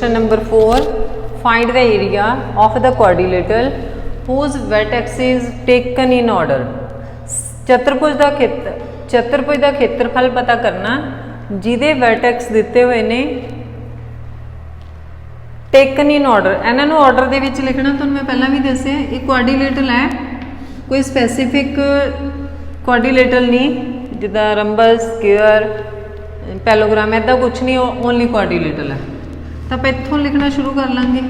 Question number 4. Find the area of the quadrilateral whose vertex is taken in order. चतुर्भुज का खेत्रफल पता करना जिहदे वर्टेक्स दिते हुए ने टेकन इन ऑर्डर। इन्होंने ऑर्डर दे विच लिखना। तुहानूं मैं पहला भी दस्सिया एक क्वाड्रिलेटरल है, कोई स्पैसीफिक क्वाड्रिलेटरल नहीं जिदा रंबस स्क्वेयर पैलोग्राम ऐदा कुछ नहीं, ओनली क्वाड्रिलेटरल है। तो आप इत्थों लिखना शुरू कर लेंगे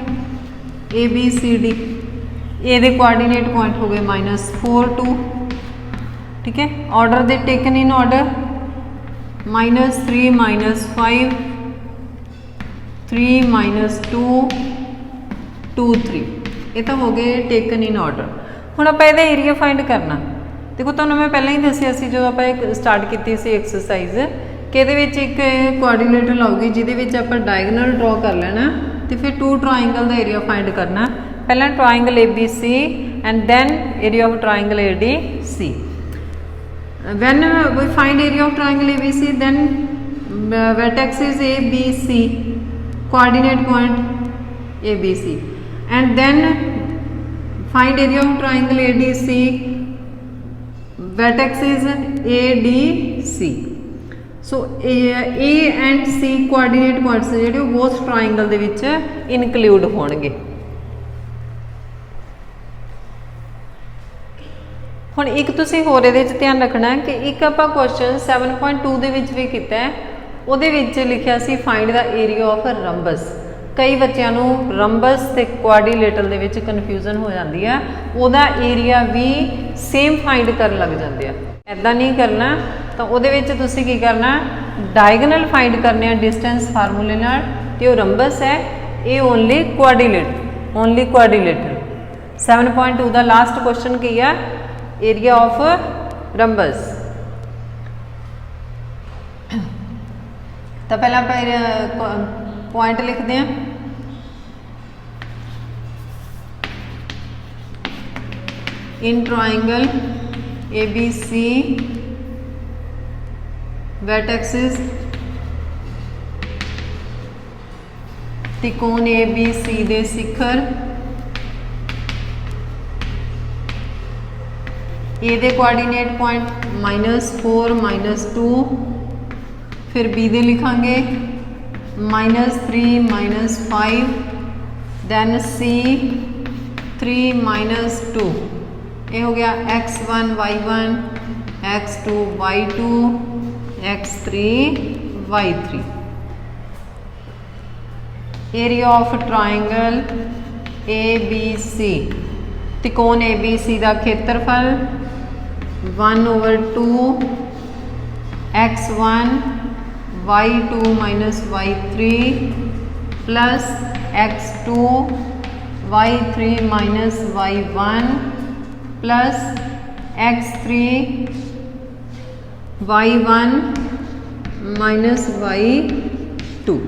ABCD। ए दे कोआर्डिनेट पॉइंट हो गए -4 2, ठीक है। Order they taken in order -3 -5 3 -2 2 3, ये तो हो गए टेकन इन ऑर्डर। हुण आपां इहदा एरिया फाइंड करना। देखो तुहानूं मैं पहलां ही दस्सिया सी जो आपां स्टार्ट कीती सी एक्सरसाइज कि इहदे विच एक क्वाड्रिलेटरल आऊगी जिहदे विच आपां डायगोनल ड्रॉ कर लेना तो फिर 2 ट्राइंगल का एरिया फाइंड करना। पहला triangle ABC and then area of triangle ADC। When we find area of triangle ABC then vertex is ABC, coordinate point ABC, and then find area of triangle ADC, vertex is ADC. So A and C coordinate points ਜਿਹੜੇ ਉਹ ਉਸ triangle ਦੇ ਵਿੱਚ include ਹੋਣਗੇ। ਹੁਣ ਇੱਕ ਤੁਸੀਂ ਹੋਰ ਇਹਦੇ ਵਿੱਚ ਧਿਆਨ ਰੱਖਣਾ ਕਿ ਇੱਕ ਆਪਾਂ ਕੁਐਸਚਨ 7.2 ਦੇ ਵਿੱਚ ਵੀ ਕੀਤਾ ਹੈ, ਉਹਦੇ ਵਿੱਚ ਲਿਖਿਆ ਸੀ ਫਾਈਂਡ ਦਾ ਏਰੀਆ ਆਫ ਰੰਬਸ। ਕਈ ਬੱਚਿਆਂ ਨੂੰ ਰੰਬਸ ਤੇ ਕੁਆਡਰੀਲੇਟਰਲ ਦੇ ਵਿੱਚ ਕਨਫਿਊਜ਼ਨ ਹੋ ਜਾਂਦੀ ਆ, ਉਹਦਾ ਏਰੀਆ ਵੀ ਸੇਮ ਫਾਈਂਡ ਕਰਨ ਲੱਗ ਜਾਂਦੇ ਆ। ਇੱਦਾਂ ਨਹੀਂ ਕਰਨਾ, ਤਾਂ ਉਹਦੇ ਵਿੱਚ ਤੁਸੀਂ ਕੀ ਕਰਨਾ, ਡਾਇਗਨਲ ਫਾਈਂਡ ਕਰਨੇ ਆ ਡਿਸਟੈਂਸ ਫਾਰਮੂਲੇ ਨਾਲ, ਤੇ ਉਹ ਰੰਬਸ ਹੈ ਇਹ ਓਨਲੀ ਕੁਆਡਰੀਲੇਟਰ। 7.2 ਦਾ ਲਾਸਟ ਕੁਐਸਚਨ ਕੀ ਆ, ਏਰੀਆ ਆਫ ਰੰਬਸ। ਤਾਂ ਪਹਿਲਾਂ ਆਪਾਂ पॉइंट लिखते हैं। इन ट्राइंगल ABC vertices त्रिकोण ABC they Shikhar A they coordinate point -4 -2, फिर B दे लिखांगे -3 -5, then C 3 -2, ये हो गया x1 y1 x2 y2 x3 y3। Area of triangle ABC त्रिकोण ABC का खेत्रफल 1/2 x1 y2 y3 plus x2 y3 y1 plus x3 y1 y2।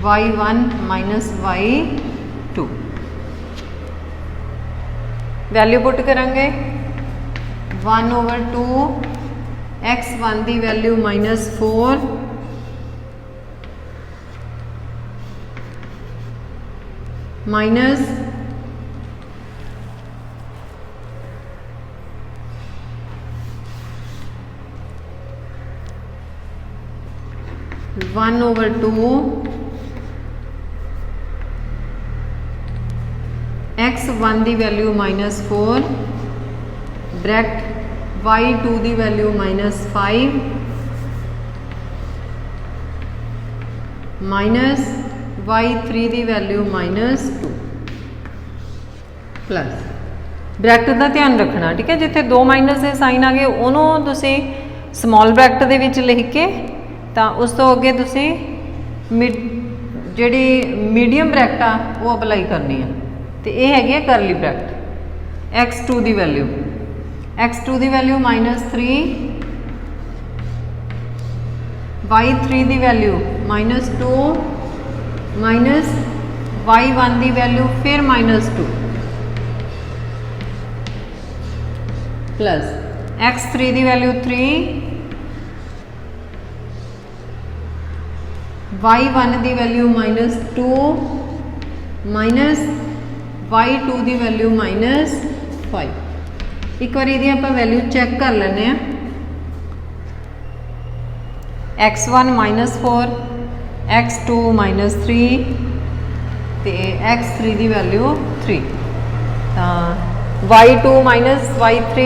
y1 y2 value put करांगे। 1/2 x1 की value -4 minus 1/2 x1 की value -4 bracket y2 की value -5 minus y3 की value -2 plus bracket का ध्यान रखना, ठीक है। जिथे 2 माइनस के साइन आ गए उन्होंने तुसी स्मॉल ब्रैकेट दे विच लिख के तो उस तो अगे तुसी जिहड़ी मीडियम ब्रैकेट आ वो अप्लाई करनी है। तो ये है करली ब्रैकेट x2 की वैल्यू की वैल्यू -3 y3 की वैल्यू -2 माइनस y1 की वैल्यू फिर -2 प्लस x3 की वैल्यू 3 y1 की वैल्यू -2 माइनस y2 की वैल्यू -5। एक बार ये आप वैल्यू चैक कर लेने x1 -4 x2 -3 तो x3 की वैल्यू 3 तो y2 माइनस y3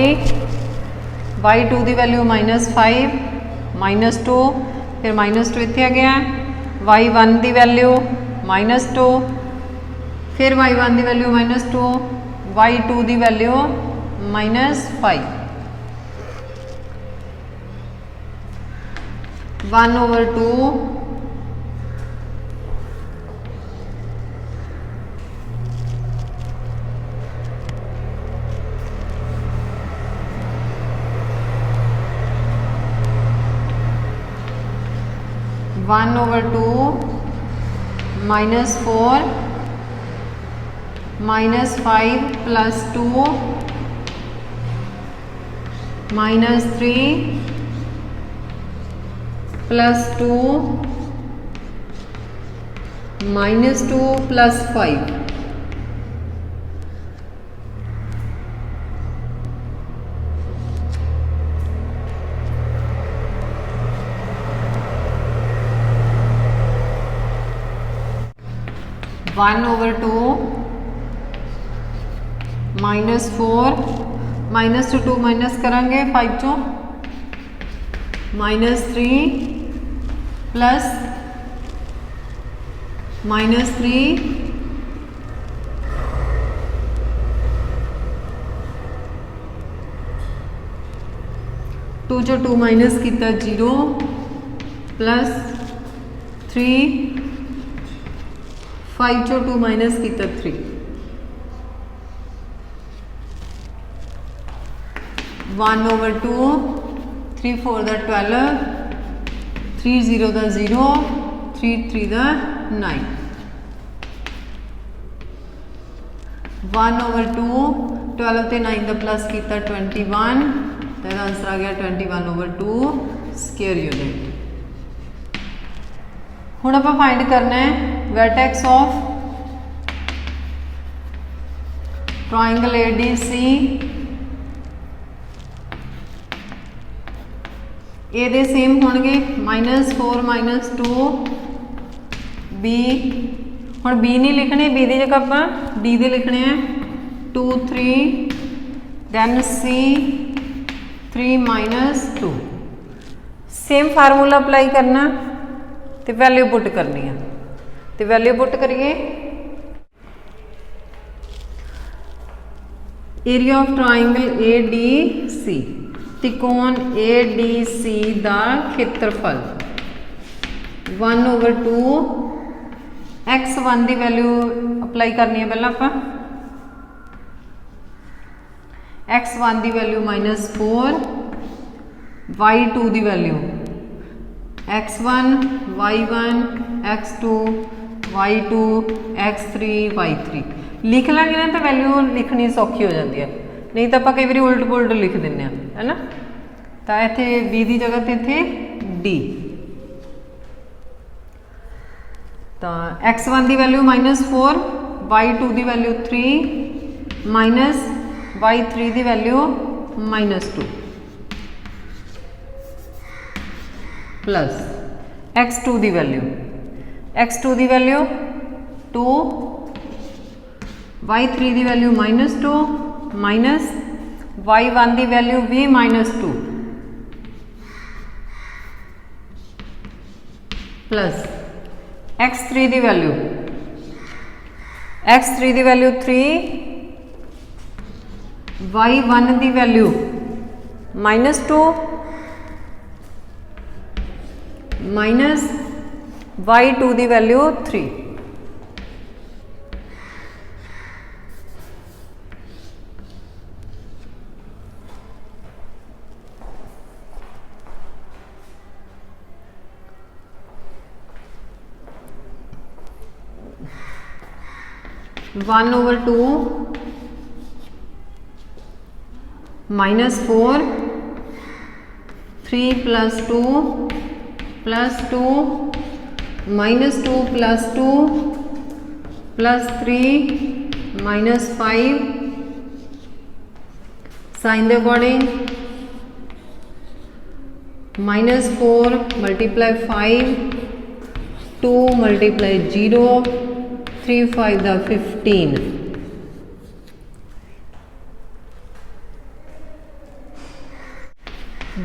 y2 की वैल्यू -5 -2 फिर -2 इतने आ गया y1 की वैल्यू -2 फिर y1 की वैल्यू -2 y2 की वैल्यू -5 1/2 1/2 -4 -5 + 2 -3 + 2 -2 + 5 1/2 -4 -2 माइनस करांगे 5 चो -3 प्लस -3 2 चो 2 माइनस किया 0 प्लस 3 5 चो 2 माइनस किया 3 1/2 3 4 दा 12 3 0 दा 0 3 3 दा 9 1/2 12 ते 9 का प्लस किया 21 तो आंसर आ गया 21/2 स्क्वायर यूनिट। हुण आपां फाइंड करना है वर्टेक्स ऑफ ट्रायंगल ADC ए दे सेम होंगे -4 -2 बी हुण बी नहीं लिखने बी की जगह आप डी दे लिखने हैं 2 3 दैन सी 3 -2 सेम फार्मूला अप्लाई करना तो वैल्यू पुट करनी है तो वैल्यू पुट करिए एरिया ऑफ ट्रायंगल ADC त्रिकोण ADC का क्षेत्रफल 1/2 x1 की वैल्यू अप्लाई करनी है पहला आप x1 की वैल्यू -4 y2 की value x1 y1 x2 y2 x3 y3 लिख लाँगे ना तो वैल्यू लिखनी सौखी हो जाती है नहीं तो आप कई बार उल्ट पुलट लिख दें है ना तो इतने बी की जगह तो इतने डी तो x1 की वैल्यू -4 y2 की वैल्यू 3 माइनस y3 की वैल्यू -2 प्लस x2 की वैल्यू 2 y3 की वैल्यू -2 माइनस y1 की वैल्यू भी -2 प्लस x3 की वैल्यू 3 y1 की वैल्यू -2 माइनस y2 की value 3 1/2 -4 3 + 2 + 2 -2 + 2 + 3 -5 sign the according -4 × 5 2 × 0 3 5 the 15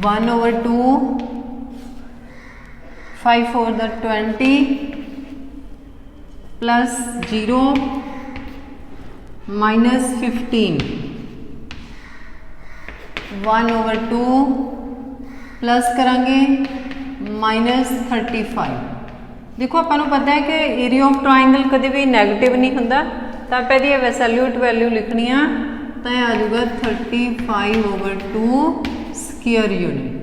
1/2 5 4 the 20 plus 0 -15 1/2 plus करांगे -35 देखो आपां नूं पता है कि एरिया ऑफ ट्राइंगल कभी भी नैगेटिव नहीं हुंदा तां आपां इहदी एब्सोल्यूट वैल्यू लिखनी आ तां आ जाऊगा 35/2 स्क्वायर यूनिट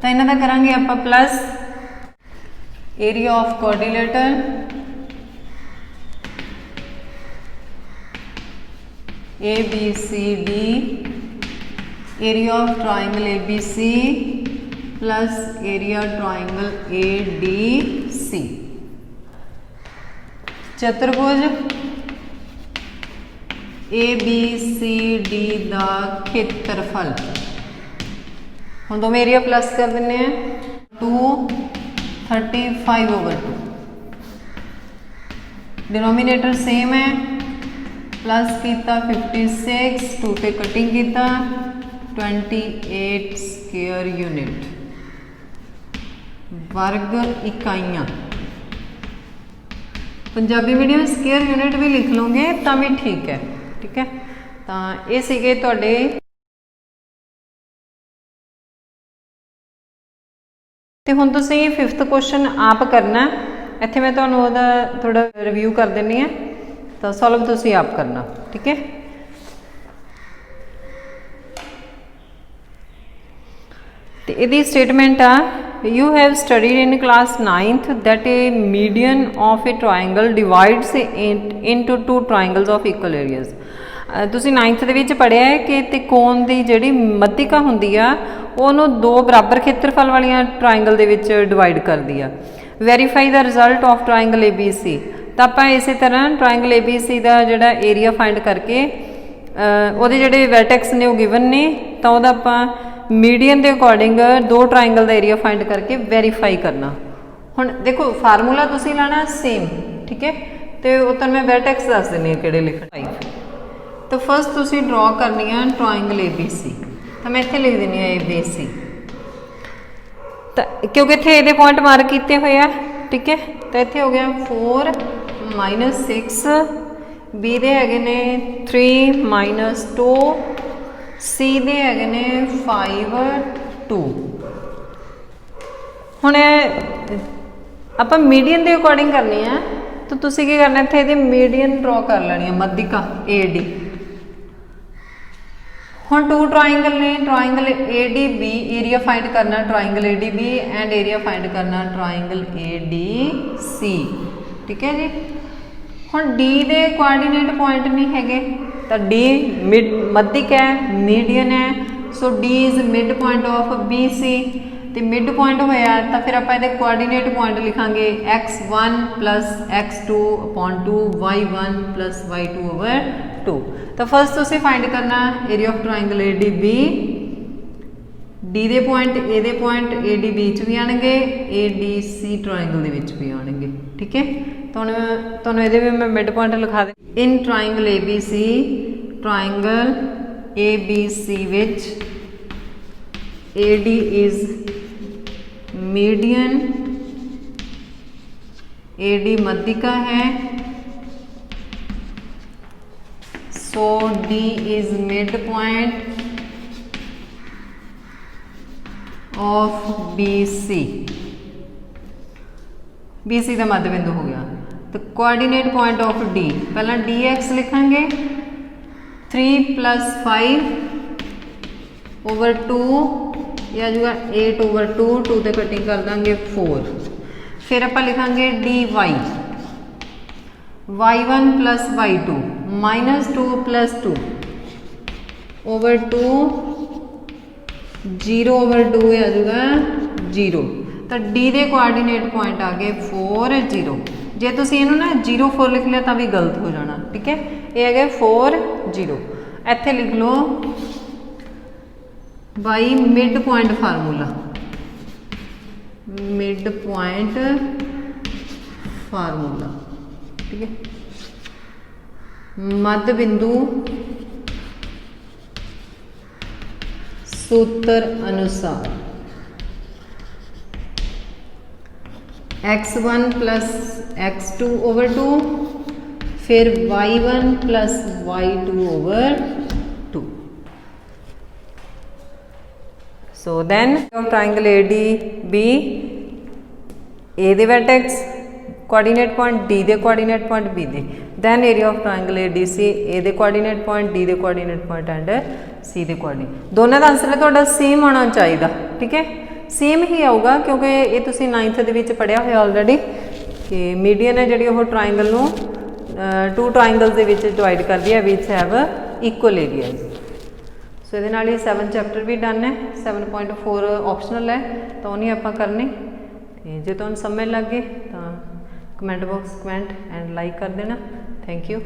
तां इन्हां दा करांगे आपां plus area of quadrilateral ABCD area of triangle ABC plus area triangle ADC चतुर्भुज ABCD दा खेत्रफल हम दोवें एरिया प्लस कर देने हैं 35/2 डिनोमिनेटर सेम है प्लस किया 56 2 पे कटिंग किया 28 स्क्वायर यूनिट वर्ग इकाइयां पंजाबी मीडियम स्क्वायर यूनिट भी लिख लोगे तो भी ठीक है तो ये सीगे तुहाडे ते हुण तुसीं 5th क्वेश्चन आप करना इत्थे मैं तुहानूं ओहदा थोड़ा रिव्यू कर देनी है तो सॉल्व तुसीं आप करना ठीक है। तो यदि statement ah you have studied in class 9th that a median of a triangle divides into 2 triangles of equal areas तुसीं 9th ਦੇ ਵਿੱਚ पढ़िया है कि त्रिकोण ਦੀ ਜਿਹੜੀ ਮੱਧਿਕਾ ਹੁੰਦੀ ਆ ਉਹਨੂੰ 2 ਬਰਾਬਰ ਖੇਤਰਫਲ ਵਾਲੀਆਂ ट्राइंगल ਦੇ ਵਿੱਚ ਡਿਵਾਈਡ ਕਰਦੀ ਆ verify the result of triangle ABC तो आप इस तरह ट्राइंगल ABC का जोड़ा एरिया फाइंड करके वो जोड़े वैटेक्स ने गिवन ने तो आप मीडियन के अकॉर्डिंग 2 ट्राइंगल का एरिया फाइंड करके वेरीफाई करना हुण देखो फार्मूला तुसीं लाना सेम ठीक है तो तुहानूं मैं वैटेक्स दस दिंदी हां किहड़े लिखण तो फर्स्ट तुसीं ड्रॉ करनी है ट्राइंगल ABC तो मैं इत्थे लिख दिंदी हां ABC तो क्योंकि इत्थे इहदे पॉइंट मार्क कीते हुए आ ठीक है तो इत्थे हो गया 4 -6 B दे हैगे ने 3 -2 C दे हैगे ने 5 2 हुण आपां मीडियन के अकॉर्डिंग करनी है तो तुसीं की करना इत्थे इहदी मीडियन ड्रॉ कर लेनी है मध्यिका AD हुण 2 ट्राइंगल ने ट्राइंगल ADB एरिया फाइंड करना triangle ADB and area find करना ट्राइंगल ADC ठीक है जी हुण D दे कोआर्डिनेट पॉइंट नहीं हैगे तो D मिड मध्यिक है मीडियन है so D is mid point of BC तो मिड पॉइंट होया तो फिर आप इहदे coordinate point लिखांगे x1 + x2 / 2 y1 + y2/2 तो फर्स्ट तुसीं फाइंड करना area of triangle ADB D they point A they point ADB च भी आएंगे ADC ट्राइंगल दे विच भी आएंगे ठीक है तो तुहानूं इहदे भी मैं मिड पॉइंट लिखा दे in triangle ABC which AD is median AD मध्यिका है so D is mid point of BC का मध्य बिंदु हो गया तो कोऑर्डिनेट पॉइंट ऑफ D पहला dx लिखांगे 3 + 5/2 या जो 8/2 2 ते कटिंग कर देंगे 4 फिर आप लिखांगे dy y1 plus y2 minus 2 plus 2 over 2 0 over 2 आ जाएगा 0। तो डी के कोआर्डीनेट पॉइंट आ गए 4 0। जे तुसीं इहनूं ना 0 4 लिख लिया तो भी गलत हो जाना, ठीक है। ये है 4 0। इत्थे लिख लो by mid point formula, mid point formula, ठीक है। मध्य बिंदु सूत्र अनुसार x1 प्लस x2 ओवर 2 फिर y1 plus y2 over 2। So then triangle ADB ए दे वर्टेक्स कोआर्डीनेट पॉइंट डी दे कोआर्डीनेट पॉइंट बी दे, then area of triangle ADC ए दे कोआर्डीनेट पॉइंट डी दे कोआर्डीनेट पॉइंट एंड सी दे coordinate. दोनों का आंसर थोड़ा सेम आना चाहिए, ठीक है। सेम ही आऊगा क्योंकि ये तुसीं 9th दे विच पढ़िया होया ऑलरेडी कि मीडियन है जिहड़ी ओह ट्राइंगल नूं 2 ट्राइंगल्स दे विच डिवाइड करदी है विच हैव इक्वल एरियाज। सो ये नाल ही 7 चैप्टर भी डन है। 7.4 ऑप्शनल है तो नहीं आपां करनी। जे तुहानूं समझ लग गई तो comment box comment and like कर देना। Thank you.